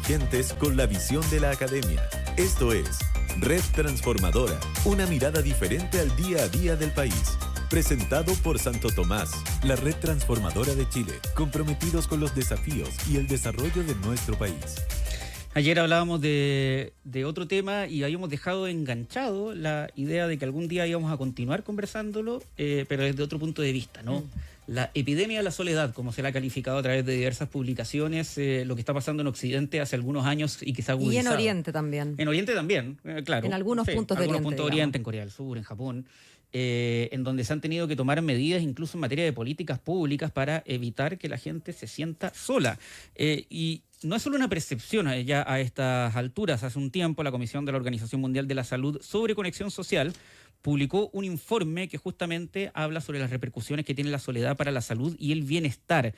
emergentes con la visión de la academia. Esto es Red Transformadora, una mirada diferente al día a día del país. Presentado por Santo Tomás, la Red Transformadora de Chile, comprometidos con los desafíos y el desarrollo de nuestro país. Ayer hablábamos de otro tema y habíamos dejado enganchado la idea de que algún día íbamos a continuar conversándolo, pero desde otro punto de vista, ¿no? La epidemia de la soledad, como se la ha calificado a través de diversas publicaciones, lo que está pasando en Occidente hace algunos años y que se ha agudizado. Y en Oriente también. En Oriente también, claro. En algunos puntos de Oriente. Puntos de Oriente, en Corea del Sur, en Japón. En donde se han tenido que tomar medidas incluso en materia de políticas públicas para evitar que la gente se sienta sola. Y no es solo una percepción ya a estas alturas. Hace un tiempo la Comisión de la Organización Mundial de la Salud sobre Conexión Social publicó un informe que justamente habla sobre las repercusiones que tiene la soledad para la salud y el bienestar.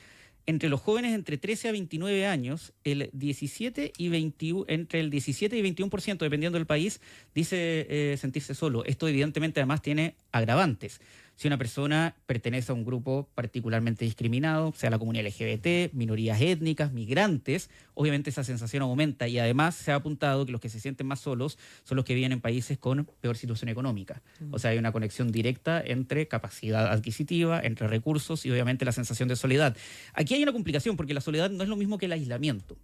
Entre los jóvenes entre 13 a 29 años, entre el 17 y 21%, dependiendo del país, dice sentirse solo. Esto evidentemente además tiene agravantes. Si una persona pertenece a un grupo particularmente discriminado, sea la comunidad LGBT, minorías étnicas, migrantes, obviamente esa sensación aumenta y además se ha apuntado que los que se sienten más solos son los que viven en países con peor situación económica. O sea, hay una conexión directa entre capacidad adquisitiva, entre recursos y obviamente la sensación de soledad. Aquí hay una complicación porque la soledad no es lo mismo que el aislamiento.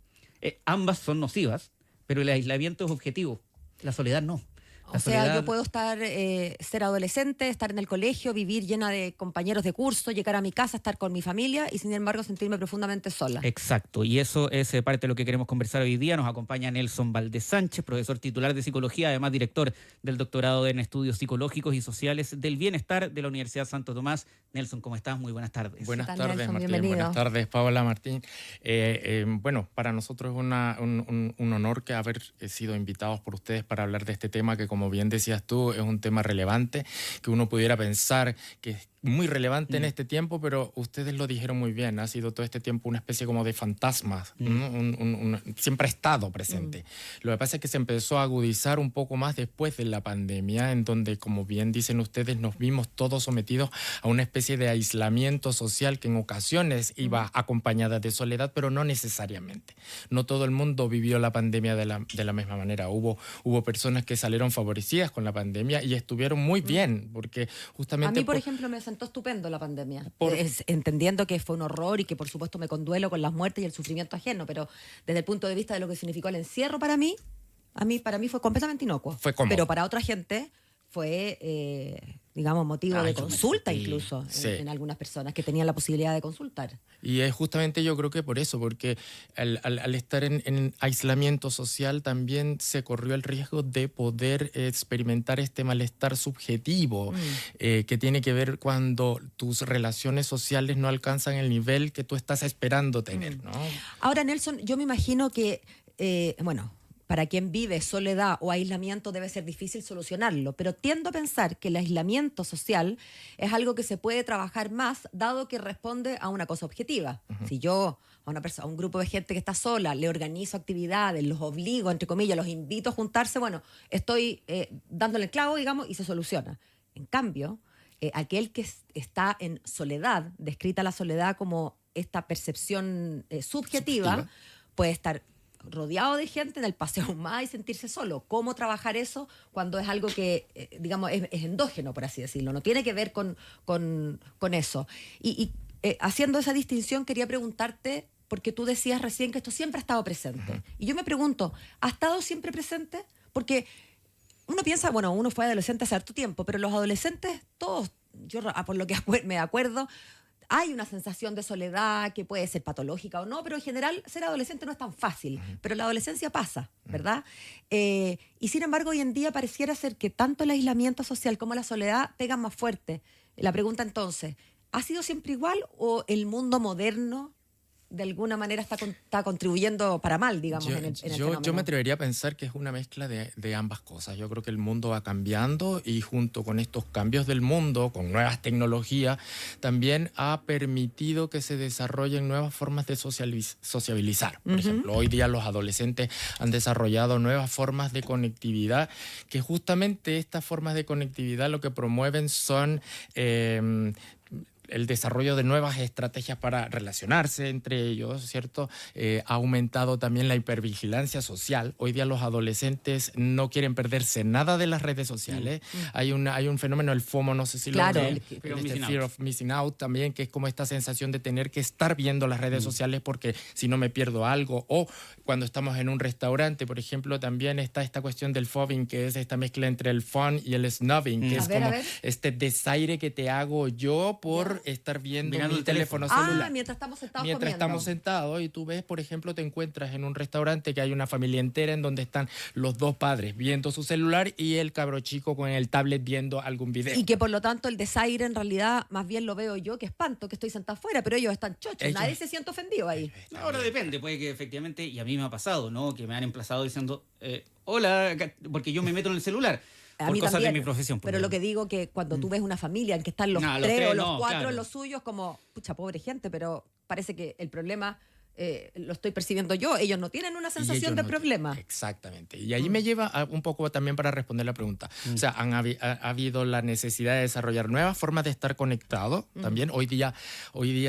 Ambas son nocivas, pero el aislamiento es objetivo, la soledad no. O sea, yo puedo ser adolescente, estar en el colegio, vivir llena de compañeros de curso, llegar a mi casa, estar con mi familia y sin embargo sentirme profundamente sola. Exacto, y eso es parte de lo que queremos conversar hoy día. Nos acompaña Nelson Valdés Sánchez, profesor titular de Psicología, además director del doctorado en Estudios Psicológicos y Sociales del Bienestar de la Universidad Santo Tomás. Nelson, ¿cómo estás? Muy buenas tardes. Buenas tardes, Nelson, Martín. bienvenido. Buenas tardes, Paola, Martín. Bueno, para nosotros es un honor que haber sido invitados por ustedes para hablar de este tema que, como bien decías tú, es un tema relevante, que uno pudiera pensar que es muy relevante en este tiempo, pero ustedes lo dijeron muy bien, ha sido todo este tiempo una especie como de fantasma, siempre ha estado presente. Lo que pasa es que se empezó a agudizar un poco más después de la pandemia, en donde, como bien dicen ustedes, nos vimos todos sometidos a una especie de aislamiento social que en ocasiones iba acompañada de soledad, pero no necesariamente. No todo el mundo vivió la pandemia de la misma manera. Hubo personas que salieron favorecidas con la pandemia y estuvieron muy bien, porque justamente... A mí, por ejemplo, me sentó estupendo la pandemia, entendiendo que fue un horror y que por supuesto me conduelo con las muertes y el sufrimiento ajeno, pero desde el punto de vista de lo que significó el encierro para mí fue completamente inocuo. Fue cómodo. Pero para otra gente fue, digamos, motivo de consulta incluso en algunas personas que tenían la posibilidad de consultar. Y es justamente yo creo que por eso, porque al estar en aislamiento social también se corrió el riesgo de poder experimentar este malestar subjetivo que tiene que ver cuando tus relaciones sociales no alcanzan el nivel que tú estás esperando tener, ¿no? Ahora, Nelson, yo me imagino que, para quien vive soledad o aislamiento debe ser difícil solucionarlo, pero tiendo a pensar que el aislamiento social es algo que se puede trabajar más, dado que responde a una cosa objetiva. Si yo a un grupo de gente que está sola le organizo actividades, los obligo, entre comillas, los invito a juntarse, estoy dándole el clavo, digamos, y se soluciona. En cambio, aquel que está en soledad, descrita la soledad como esta percepción subjetiva, puede estar rodeado de gente en el paseo más y sentirse solo. ¿Cómo trabajar eso cuando es algo que, digamos, es endógeno, por así decirlo? No tiene que ver con eso. Y haciendo esa distinción, quería preguntarte, porque tú decías recién que esto siempre ha estado presente. Y yo me pregunto, ¿ha estado siempre presente? Porque uno piensa, uno fue adolescente hace harto tiempo, pero los adolescentes, todos, yo por lo que me acuerdo, hay una sensación de soledad que puede ser patológica o no, pero en general ser adolescente no es tan fácil. Pero la adolescencia pasa, ¿verdad? Y sin embargo, hoy en día pareciera ser que tanto el aislamiento social como la soledad pegan más fuerte. La pregunta entonces, ¿ha sido siempre igual o el mundo moderno de alguna manera está contribuyendo para mal, digamos, en el fenómeno? Yo me atrevería a pensar que es una mezcla de ambas cosas. Yo creo que el mundo va cambiando y junto con estos cambios del mundo, con nuevas tecnologías, también ha permitido que se desarrollen nuevas formas de sociabilizar. Por ejemplo, hoy día los adolescentes han desarrollado nuevas formas de conectividad, que justamente estas formas de conectividad lo que promueven son el desarrollo de nuevas estrategias para relacionarse entre ellos, ¿cierto? Ha aumentado también la hipervigilancia social. Hoy día los adolescentes no quieren perderse nada de las redes sociales. Hay un fenómeno, el FOMO, no sé si Claro, Fear of Missing Out también, que es como esta sensación de tener que estar viendo las redes sociales porque si no me pierdo algo. O cuando estamos en un restaurante, por ejemplo, también está esta cuestión del fobbing, que es esta mezcla entre el fun y el snubbing, que es como este desaire que te hago yo por estar viendo mirando mi el teléfono celular. Mientras estamos sentados Mientras comiendo. estamos sentados y tú ves, por ejemplo, te encuentras en un restaurante que hay una familia entera en donde están los dos padres viendo su celular y el cabro chico con el tablet viendo algún video. Y que por lo tanto el desaire en realidad más bien lo veo yo, que espanto, que estoy sentada afuera, pero ellos están chochos, nadie se siente ofendido ahí. Ahora depende, puede que efectivamente, y a mí me ha pasado, ¿no? Que me han emplazado diciendo, hola, porque yo me meto en el celular. A por mí cosas también, de mi profesión. pero lo que digo que cuando tú ves una familia en que están los No, tres o los no, cuatro claro. en los suyos, como, pucha, pobre gente, pero parece que el problema lo estoy percibiendo yo. Ellos no tienen una sensación de problema. Exactamente. Y ahí me lleva un poco también para responder la pregunta. O sea, ha habido la necesidad de desarrollar nuevas formas de estar conectados. También hoy día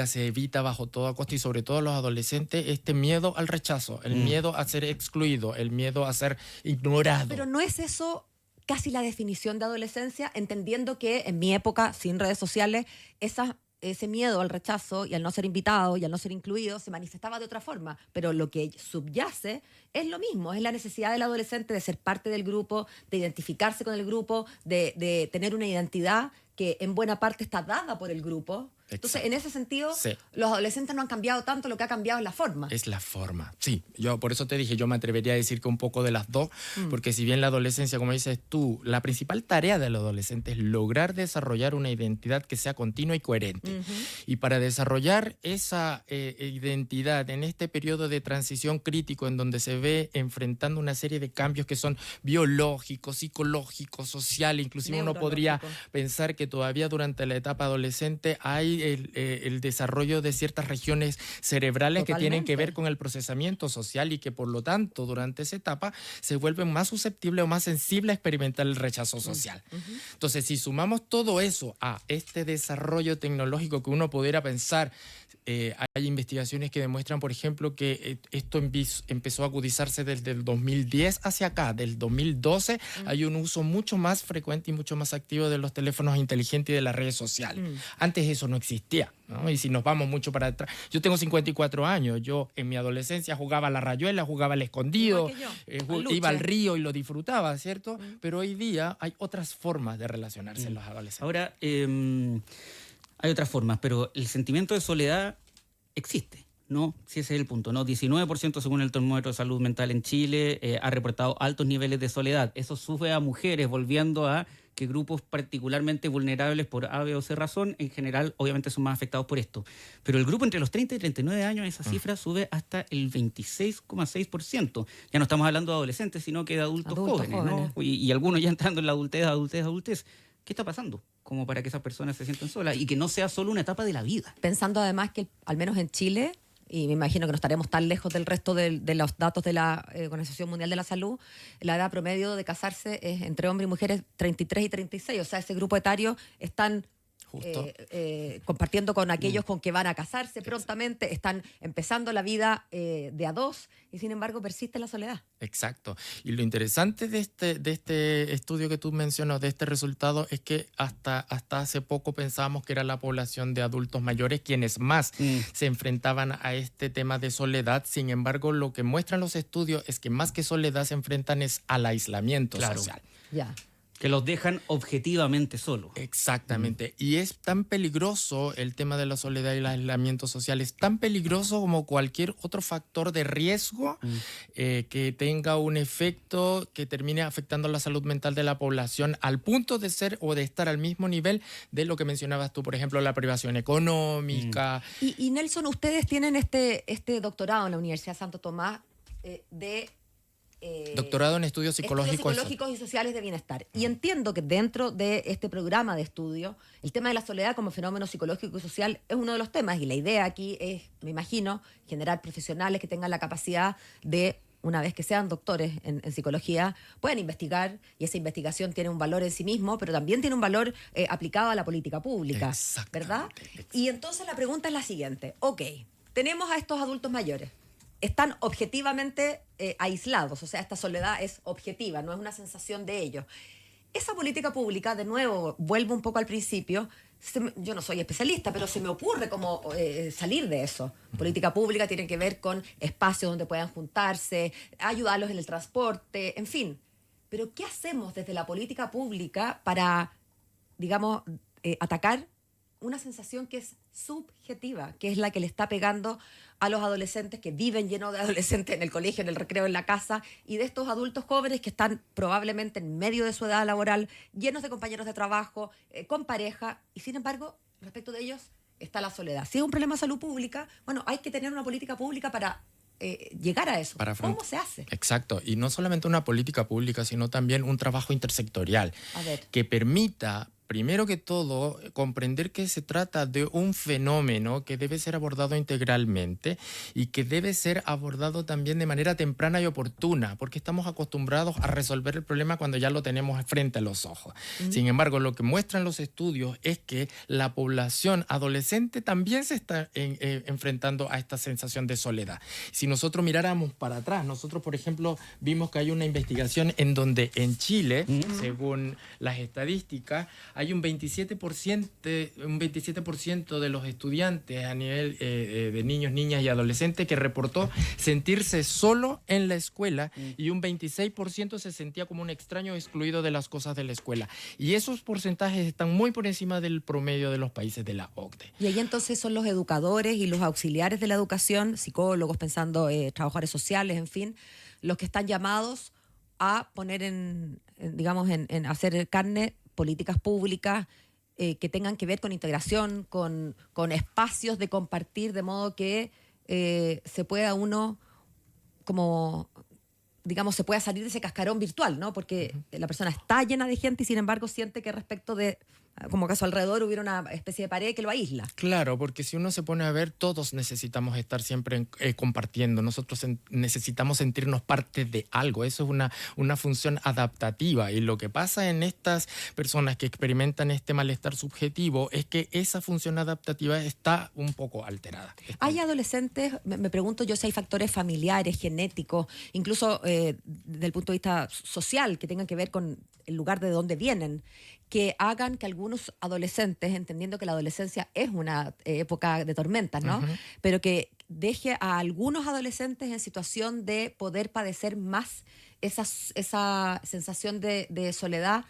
se evita bajo toda costa y sobre todo los adolescentes este miedo al rechazo, el miedo a ser excluido, el miedo a ser ignorado. Pero no es eso casi la definición de adolescencia, entendiendo que en mi época, sin redes sociales, ese miedo al rechazo y al no ser invitado y al no ser incluido se manifestaba de otra forma, pero lo que subyace es lo mismo, es la necesidad del adolescente de ser parte del grupo, de identificarse con el grupo, de tener una identidad que en buena parte está dada por el grupo. Entonces, Exacto. en ese sentido, Sí. los adolescentes no han cambiado tanto, lo que ha cambiado es la forma. Es la forma. Sí, yo por eso te dije, yo me atrevería a decir que un poco de las dos, porque si bien la adolescencia, como dices tú, la principal tarea del adolescente es lograr desarrollar una identidad que sea continua y coherente. Y para desarrollar esa identidad en este periodo de transición crítico en donde se ve enfrentando una serie de cambios que son biológicos, psicológicos, sociales, inclusive uno podría pensar que todavía durante la etapa adolescente hay el desarrollo de ciertas regiones cerebrales que tienen que ver con el procesamiento social y que por lo tanto durante esa etapa se vuelven más susceptibles o más sensibles a experimentar el rechazo social. Entonces, si sumamos todo eso a este desarrollo tecnológico que uno pudiera pensar, hay investigaciones que demuestran, por ejemplo, que esto empezó a agudizarse desde el 2010 hacia acá. Del 2012 hay un uso mucho más frecuente y mucho más activo de los teléfonos inteligentes y de las redes sociales. Antes eso no existía, ¿no? Y si nos vamos mucho para atrás, yo tengo 54 años, yo en mi adolescencia jugaba a la rayuela, jugaba al escondido, iba al río y lo disfrutaba, ¿cierto? Pero hoy día hay otras formas de relacionarse en los adolescentes. Ahora, hay otras formas, pero el sentimiento de soledad existe, ¿no? Si ese es el punto, ¿no? 19% según el termómetro de salud mental en Chile ha reportado altos niveles de soledad. Eso sube a mujeres, volviendo a que grupos particularmente vulnerables por A, B o C razón, en general, obviamente son más afectados por esto. Pero el grupo entre los 30 y 39 años, esa cifra sube hasta el 26,6%. Ya no estamos hablando de adolescentes, sino que de adultos jóvenes, ¿no? Y algunos ya entrando en la adultez. ¿Qué está pasando? Como para que esas personas se sientan solas y que no sea solo una etapa de la vida. Pensando además que, al menos en Chile, y me imagino que no estaremos tan lejos del resto de los datos de la Organización Mundial de la Salud, la edad promedio de casarse es entre hombres y mujeres 33 y 36. O sea, ese grupo etario están compartiendo con aquellos con que van a casarse prontamente, están empezando la vida de a dos y sin embargo persiste la soledad. Exacto. Y lo interesante de este estudio que tú mencionas, de este resultado, es que hasta hace poco pensábamos que era la población de adultos mayores quienes más se enfrentaban a este tema de soledad. Sin embargo, lo que muestran los estudios es que más que soledad se enfrentan es al aislamiento social. Ya. Que los dejan objetivamente solos. Exactamente. Y es tan peligroso el tema de la soledad y el aislamiento social, es tan peligroso como cualquier otro factor de riesgo que tenga un efecto que termine afectando la salud mental de la población al punto de ser o de estar al mismo nivel de lo que mencionabas tú, por ejemplo, la privación económica. Y Nelson, ustedes tienen este doctorado en la Universidad de Santo Tomás doctorado en estudios psicológicos y sociales de bienestar. Y entiendo que dentro de este programa de estudio, el tema de la soledad como fenómeno psicológico y social es uno de los temas. Y la idea aquí es, me imagino, generar profesionales que tengan la capacidad de una vez que sean doctores en psicología, pueden investigar, y esa investigación tiene un valor en sí mismo, pero también tiene un valor aplicado a la política pública, ¿verdad? Y entonces la pregunta es la siguiente. Ok, tenemos a estos adultos mayores. Están objetivamente aislados, o sea, esta soledad es objetiva, no es una sensación de ellos. Esa política pública, de nuevo, vuelvo un poco al principio, yo no soy especialista, pero se me ocurre cómo salir de eso. Política pública tiene que ver con espacios donde puedan juntarse, ayudarlos en el transporte, en fin. Pero ¿qué hacemos desde la política pública para, digamos, atacar una sensación que es subjetiva, que es la que le está pegando a los adolescentes que viven llenos de adolescentes en el colegio, en el recreo, en la casa, y de estos adultos jóvenes que están probablemente en medio de su edad laboral, llenos de compañeros de trabajo, con pareja, y sin embargo, respecto de ellos está la soledad? Si es un problema de salud pública, bueno, hay que tener una política pública para llegar a eso. ¿Cómo se hace? Exacto, y no solamente una política pública, sino también un trabajo intersectorial que permita, primero que todo, comprender que se trata de un fenómeno que debe ser abordado integralmente y que debe ser abordado también de manera temprana y oportuna, porque estamos acostumbrados a resolver el problema cuando ya lo tenemos frente a los ojos. Sin embargo, lo que muestran los estudios es que la población adolescente también se está enfrentando a esta sensación de soledad. Si nosotros miráramos para atrás, nosotros, por ejemplo, vimos que hay una investigación en donde en Chile, según las estadísticas, hay un 27% de los estudiantes a nivel de niños, niñas y adolescentes que reportó sentirse solo en la escuela, y un 26% se sentía como un extraño excluido de las cosas de la escuela. Y esos porcentajes están muy por encima del promedio de los países de la OCDE. Y ahí entonces son los educadores y los auxiliares de la educación, psicólogos, pensando trabajadores sociales, en fin, los que están llamados a poner en hacer carne políticas públicas que tengan que ver con integración, con espacios de compartir, de modo que se pueda uno, como, digamos, se pueda salir de ese cascarón virtual, ¿no? Porque la persona está llena de gente y sin embargo siente que respecto de, como que a su alrededor hubiera una especie de pared que lo aísla. Claro, porque si uno se pone a ver, todos necesitamos estar siempre compartiendo. Nosotros necesitamos sentirnos parte de algo. Eso es una función adaptativa. Y lo que pasa en estas personas que experimentan este malestar subjetivo es que esa función adaptativa está un poco alterada. Hay adolescentes, me pregunto yo si hay factores familiares, genéticos, incluso desde el punto de vista social, que tengan que ver con el lugar de donde vienen, que hagan que algunos adolescentes, entendiendo que la adolescencia es una época de tormentas, ¿no? Pero que deje a algunos adolescentes en situación de poder padecer más esa sensación de soledad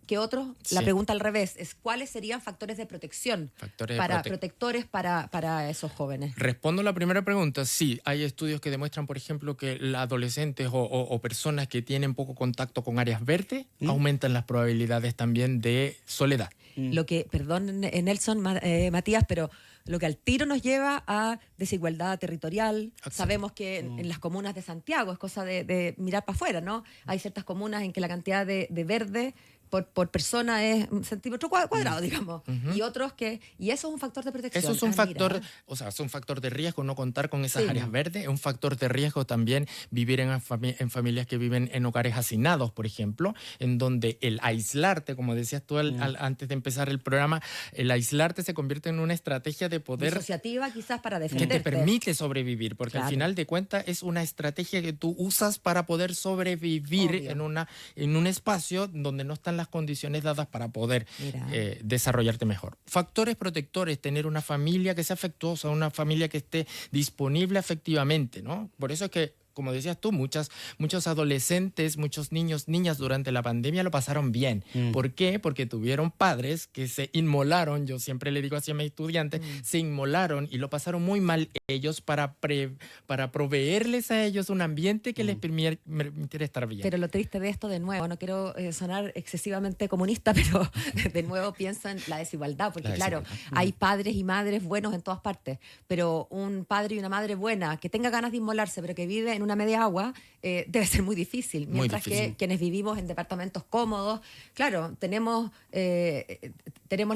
que otros. La pregunta al revés es: ¿cuáles serían factores de protección protectores para esos jóvenes? Respondo la primera pregunta. Sí, hay estudios que demuestran, por ejemplo, que adolescentes o personas que tienen poco contacto con áreas verdes aumentan las probabilidades también de soledad. Lo que, perdón, Nelson, Matías, pero lo que al tiro nos lleva a desigualdad territorial. Exacto. Sabemos que en las comunas de Santiago es cosa de mirar para afuera, ¿no? Hay ciertas comunas en que la cantidad de verde por persona es un centímetro cuadrado, digamos. Y otros y eso es un factor de protección. Eso es un factor, es un factor de riesgo no contar con esas áreas verdes. Es un factor de riesgo también vivir en familias que viven en hogares hacinados, por ejemplo, en donde el aislarte, como decías tú antes de empezar el programa, el aislarte se convierte en una estrategia de poder... Disociativa quizás para defenderte. Que te permite sobrevivir, porque al final de cuentas es una estrategia que tú usas para poder sobrevivir en un espacio donde no están las condiciones dadas para poder desarrollarte mejor. Factores protectores: tener una familia que sea afectuosa, una familia que esté disponible afectivamente, ¿no? Por eso es que, como decías tú, muchos adolescentes, muchos niños, niñas durante la pandemia lo pasaron bien. ¿Por qué? Porque tuvieron padres que se inmolaron, yo siempre le digo así a mis estudiantes, se inmolaron y lo pasaron muy mal ellos para proveerles a ellos un ambiente que les permitiera estar bien. Pero lo triste de esto, de nuevo, no quiero sonar excesivamente comunista, pero de nuevo pienso en la desigualdad, porque claro, hay padres y madres buenos en todas partes, pero un padre y una madre buena que tenga ganas de inmolarse, pero que vive en una media agua, debe ser muy difícil. Muy Mientras difícil. que quienes vivimos en departamentos cómodos, claro, tenemos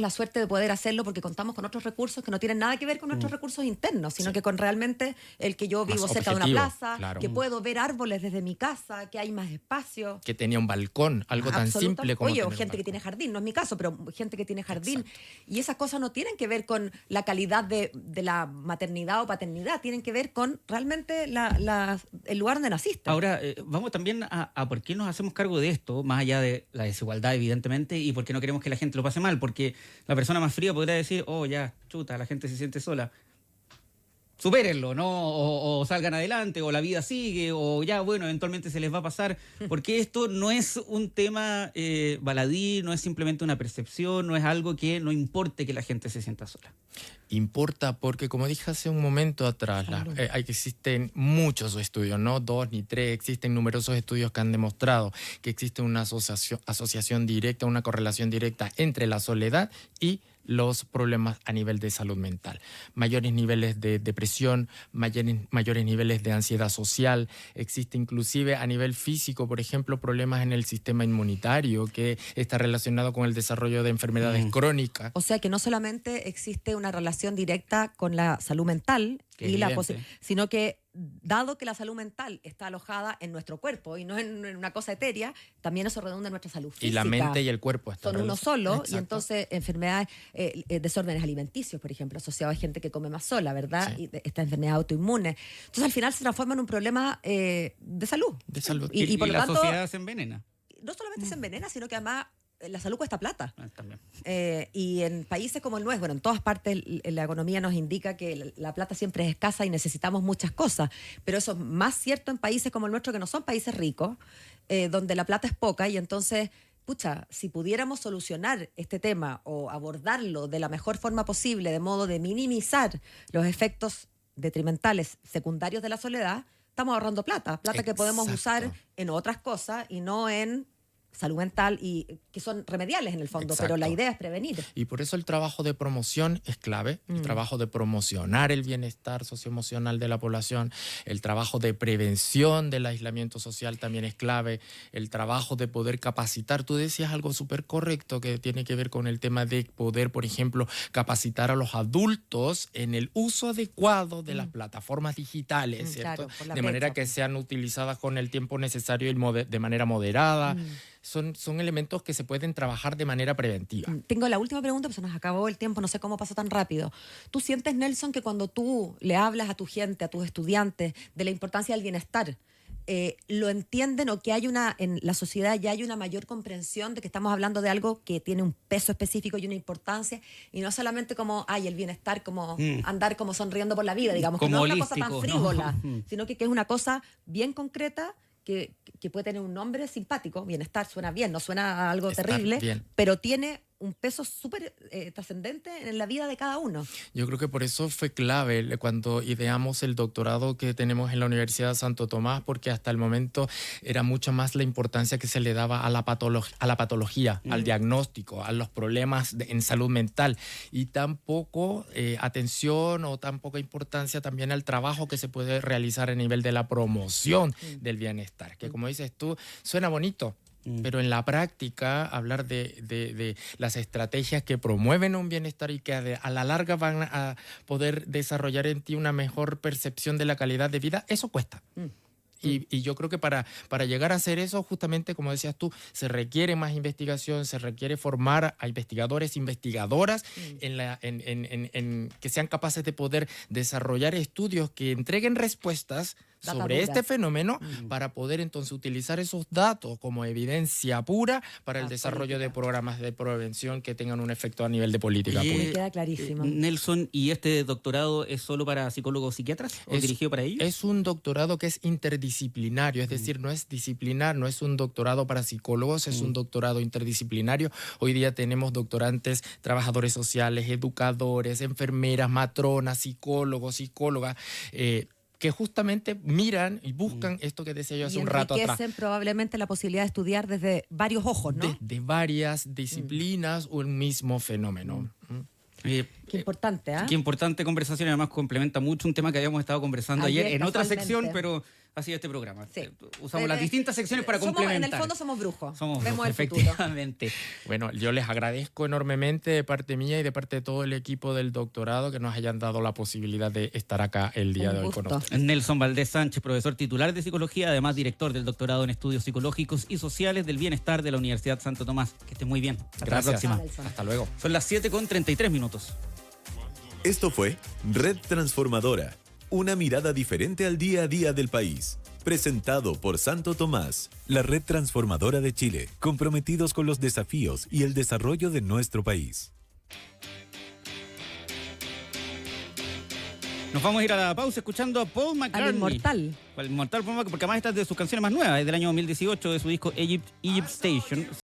la suerte de poder hacerlo porque contamos con otros recursos que no tienen nada que ver con nuestros recursos internos, sino que con realmente el que yo vivo Más cerca de una objetivo, plaza, claro. que puedo ver árboles desde mi casa, que hay más espacio. Que tenía un balcón, algo tan Absoluta- simple como Oye, o tener un gente que balcón. tiene jardín, no es mi caso, pero gente que tiene jardín. Y esas cosas no tienen que ver con la calidad de la maternidad o paternidad, tienen que ver con realmente el lugar donde naciste. Ahora, vamos también a por qué nos hacemos cargo de esto, más allá de la desigualdad, evidentemente, y por qué no queremos que la gente lo pase mal, porque la persona más fría podría decir, oh, ya, chuta, la gente se siente sola. Supérenlo, ¿no? O salgan adelante, o la vida sigue, o ya, bueno, eventualmente se les va a pasar, porque esto no es un tema baladí, no es simplemente una percepción, no es algo que no importe que la gente se sienta sola. Importa porque, como dije hace un momento atrás, existen muchos estudios, no 2 ni 3, existen numerosos estudios que han demostrado que existe una asociación directa, una correlación directa entre la soledad y los problemas a nivel de salud mental. Mayores niveles de depresión, mayores niveles de ansiedad social, existe inclusive a nivel físico, por ejemplo, problemas en el sistema inmunitario que está relacionado con el desarrollo de enfermedades crónicas. O sea que no solamente existe una relación directa con la salud mental, Qué y evidente. sino que dado que la salud mental está alojada en nuestro cuerpo y no en una cosa etérea, también eso redunda en nuestra salud física. Y la mente y el cuerpo están son uno relacionados. solo, Exacto. y entonces enfermedades, desórdenes alimenticios, por ejemplo, asociados a gente que come más sola, ¿verdad? Sí. Y esta enfermedad autoinmune. Entonces al final se transforma en un problema de salud. De salud. Y por lo la tanto, sociedad se envenena. no solamente se envenena, sino que además la salud cuesta plata. También. Y en países como el nuestro, bueno, en todas partes la economía nos indica que la plata siempre es escasa y necesitamos muchas cosas, pero eso es más cierto en países como el nuestro, que no son países ricos, donde la plata es poca, y entonces, pucha, si pudiéramos solucionar este tema o abordarlo de la mejor forma posible, de modo de minimizar los efectos detrimentales secundarios de la soledad, estamos ahorrando plata que podemos Exacto. usar en otras cosas y no en salud mental, y que son remediales en el fondo, pero la Exacto. idea es prevenir. Y por eso el trabajo de promoción es clave, el trabajo de promocionar el bienestar socioemocional de la población, el trabajo de prevención del aislamiento social también es clave, el trabajo de poder capacitar. Tú decías algo súper correcto que tiene que ver con el tema de poder, por ejemplo, capacitar a los adultos en el uso adecuado de las plataformas digitales, ¿cierto? Claro, por la De manera brecha, que pues. sean utilizadas con el tiempo necesario y de manera moderada. Son elementos que se pueden trabajar de manera preventiva. Tengo la última pregunta, pues se nos acabó el tiempo, no sé cómo pasó tan rápido. ¿Tú sientes, Nelson, que cuando tú le hablas a tu gente, a tus estudiantes, de la importancia del bienestar, lo entienden, o que en la sociedad ya hay una mayor comprensión de que estamos hablando de algo que tiene un peso específico y una importancia, y no solamente como, el bienestar, como andar como sonriendo por la vida, digamos, que Como no es una cosa tan holístico, frívola, ¿no? sino que es una cosa bien concreta, que puede tener un nombre simpático? Bienestar suena bien, no suena a algo Estar terrible, bien. pero tiene un peso súper trascendente en la vida de cada uno. Yo creo que por eso fue clave cuando ideamos el doctorado que tenemos en la Universidad de Santo Tomás, porque hasta el momento era mucho más la importancia que se le daba a la patología, al diagnóstico, a los problemas en salud mental, y tan poco atención o tan poca importancia también al trabajo que se puede realizar a nivel de la promoción del bienestar, que como dices tú, suena bonito. Pero en la práctica, hablar de las estrategias que promueven un bienestar y que a la larga van a poder desarrollar en ti una mejor percepción de la calidad de vida, eso cuesta. Y yo creo que para llegar a hacer eso, justamente como decías tú, se requiere más investigación, se requiere formar a investigadores, investigadoras que sean capaces de poder desarrollar estudios que entreguen respuestas Data sobre duras. este fenómeno, para poder entonces utilizar esos datos como evidencia pura para el desarrollo de programas de prevención que tengan un efecto a nivel de política Y, Me pública. queda clarísimo. Nelson, ¿y este doctorado es solo para psicólogos psiquiatras o dirigido para ellos? Es un doctorado que es interdisciplinario, es decir, no es disciplinar, no es un doctorado para psicólogos, es un doctorado interdisciplinario. Hoy día tenemos doctorantes, trabajadores sociales, educadores, enfermeras, matronas, psicólogos, psicólogas, que justamente miran y buscan esto que decía yo hace Y un rato atrás. enriquecen probablemente la posibilidad de estudiar desde varios ojos, ¿no? De varias disciplinas un mismo fenómeno. Eh, Qué importante, ¿ah? Qué importante conversación, además complementa mucho un tema que habíamos estado conversando ayer en otra casualmente. sección, pero Así es este programa. Sí. Usamos las distintas secciones para complementar. En el fondo somos brujos. Somos Vemos brujos, el futuro. efectivamente. Bueno, yo les agradezco enormemente de parte mía y de parte de todo el equipo del doctorado que nos hayan dado la posibilidad de estar acá el día Un de hoy con gusto. ustedes. Nelson Valdés Sánchez, profesor titular de Psicología, además director del doctorado en Estudios Psicológicos y Sociales del Bienestar de la Universidad Santo Tomás. Que esté muy bien. Hasta Gracias. la próxima. Nelson. Hasta luego. Son las 7:33. Esto fue Red Transformadora, una mirada diferente al día a día del país. Presentado por Santo Tomás, la Red Transformadora de Chile, comprometidos con los desafíos y el desarrollo de nuestro país. Nos vamos a ir a la pausa escuchando a Paul McCartney. Al inmortal. Al inmortal Paul McCartney, porque además esta es de sus canciones más nuevas, es del año 2018, de su disco Egypt Station.